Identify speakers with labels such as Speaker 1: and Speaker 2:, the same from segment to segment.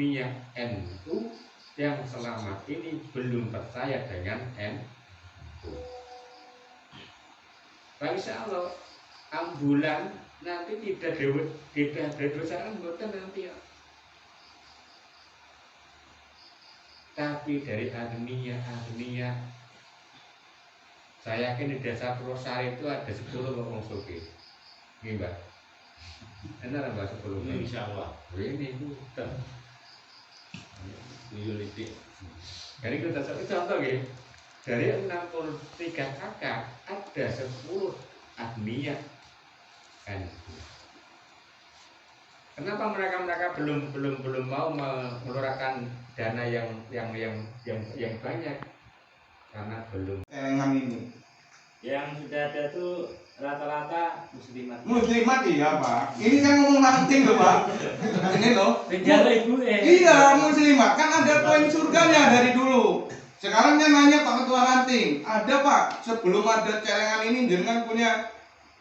Speaker 1: dunia NU yang selama ini belum percaya dengan NU. Insya Allah ambulan nanti tidak ada dosa anggota nanti ya. Tapi dari agnia saya yakin di desa Purwosari itu ada 10 orang suki. Ini Mbak. Enak Mbak 10.
Speaker 2: Insya Allah.
Speaker 1: Ini itu. Jadi kita contoh ya. Dari 63 kakak ada 10 agnia. Kenapa mereka belum mau mengeluarkan dana yang banyak? Karena belum.
Speaker 3: Celengan ini
Speaker 2: Yang sudah ada tuh rata-rata muslimat.
Speaker 3: Muslimat iya Pak. Ini kan ngomong nanti loh Pak. Ini loh.
Speaker 2: Penjara ibu
Speaker 3: Iya muslimat kan ada poin surganya dari dulu. Sekarang kan nanya Pak Ketua Ranting, ada Pak sebelum ada celengan ini jenengan punya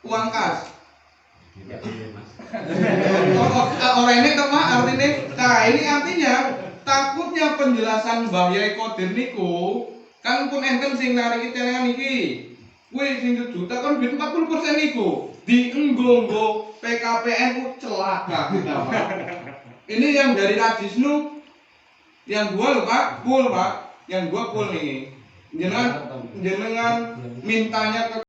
Speaker 3: uang kas? Orang ini tuh Pak artinya. Nah ini artinya takutnya penjelasan Mbah Yai Kodir niku kan pun enten sing nariki celengan iki. Wih sing juta kan duit 40% niku dienggo PKPNU celaka kita Pak. Ini yang dari Rajisnu yang gua loh Pak, full Pak. Yang gua full nih. Jenengan mintanya ke